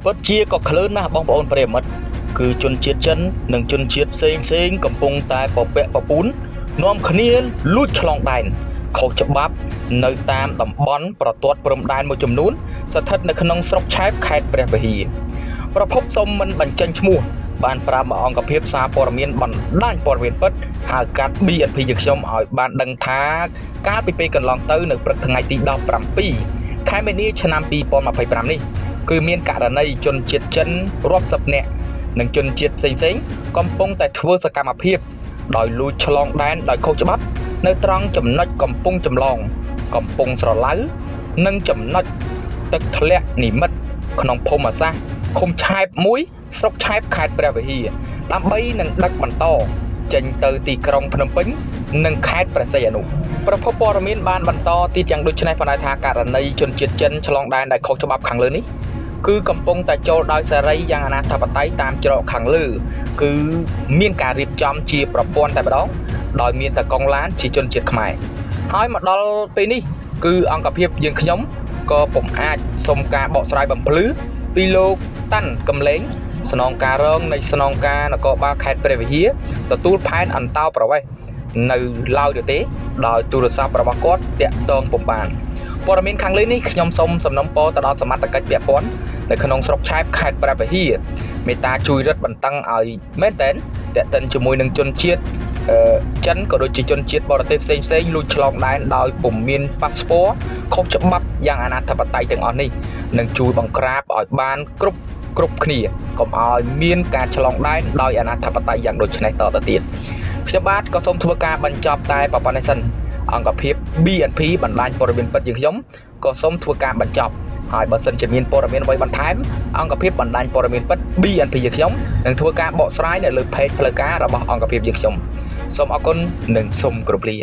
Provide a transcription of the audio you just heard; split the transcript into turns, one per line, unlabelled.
ពិតជាក៏ក្លឿនណាស់បងប្អូនប្រិយមិត្តគឺជនជាតិចិននិងជនជាតិផ្សេងកំពុងតែពពាក់ពពូននាំគ្នាលួចឆ្លងដែនខុសច្បាប់នៅតាមតំបន់ប្រទាត់ព្រំដែនមួយចំនួនស្ថិតនៅក្នុងស្រុកឆែបខេត្តព្រះវិហារប្រភពសុំមិនបញ្ចេញឈ្មោះបានប្រាប់មកអង្គភាពសារព័ត៌មានបណ្ដាញព័ត៌មានពិតហៅកាត់ BNP យើងខ្ញុំឲ្យបានដឹងថាកាលពីពេលកន្លងទៅនៅព្រឹកថ្ងៃទី17ខែមីនាឆ្នាំ2025នេះគឺមានករណីជនជាតិចិនរាប់សិបនាក់និងជនជាតិផ្សេងកំពុងតែធ្វើសកម្មភាពដោយលួចឆ្លងដែនដោយខុសច្បាប់នៅត្រង់ចំណុចកំពង់ចម្លងកំពង់ស្រឡៅនិងចំណុចទឹកធ្លាក់និមិត្តក្នុងភូមិសាស្ត្រឃុំឆែបមួយស្រុកឆែបខេត្តព្រះវិហារដើម្បីនឹងដឹកបន្តចេញទៅទីក្រុងភ្នំពេញនិងខេត្តព្រះសីហនុប្រភពព័ត៌មានបានបន្តទៀតយ៉ាងដូចនេះបណ្ដាថាករណីជនជាតិចិនឆ្លងដែនដោយខុសច្បាប់ខាងលើនេះគឺកំពុងតែចូលដោយសេរីយ៉ាងអនាធិបតេយ្យតាមច្រកខាងលើគឺមានការរៀបចំជាប្រព័ន្ធតែម្ដងដោយមានតែកងឡានជាជនជាតិខ្មែរហើយមកដល់ពេលនេះគឺអង្គភាពយើងខ្ញុំក៏ពុំអាចសុំការបកស្រាយបំភ្លឺពីលោកតាន់កំលែងស្នងការរងនៃស្នងការនគរបាលខេត្តព្រះវិហារទទួលផែនអន្តោប្រវេសន៍នៅឡើយទេដោយទូរស័ព្ទរបស់គាត់តាក់ទងពុំបានព័ត៌មានខាងលើនេះខ្ញុំសូមសំណូមពរទៅដល់សមត្ថកិច្ចពាក់ព័ន្ធនៅក្នុងស្រុកឆែបខេត្តព្រះវិហារមេត្តាជួយរឹតបន្តឹងឲ្យមែនតែនតាក់ទិនជាមួយនឹងជនជាតិចិនក៏ដូចជាជនជាតិបរទេសផ្សេងលួចឆ្លងដែនដោយពុំមានប៉ាសពតខុសច្បាប់យ៉ាងអនាធិបតេយ្យទាំងអស់នេះនឹងជួយបង្ក្រាបឲ្យបានគ្រប់គ្នាកុំឲ្យមានការឆ្លងដែនដោយអនាធិបតេយ្យយ៉ាងដូចនេះតទៅទៀតខ្ញុំបាទក៏សូមធ្វើការបញ្ចប់តែប៉ុណ្ណេះសិនអង្គភាព BNP បណ្ដាញព័ត៌មានពិតយើងខ្ញុំក៏សូមធ្វើការបញ្ចប់ហើយបើសិនជាមានព័ត៌មានអ្វីបន្ថែមអង្គភាពបណ្ដាញព័ត៌មានពិត BNP យើងខ្ញុំនឹងធ្វើការបកស្រាយនៅលើ page ផ្លូវការរបស់អង្គភាពយើងខ្ញុំសូមអរគុណនិងសូមគោរពលា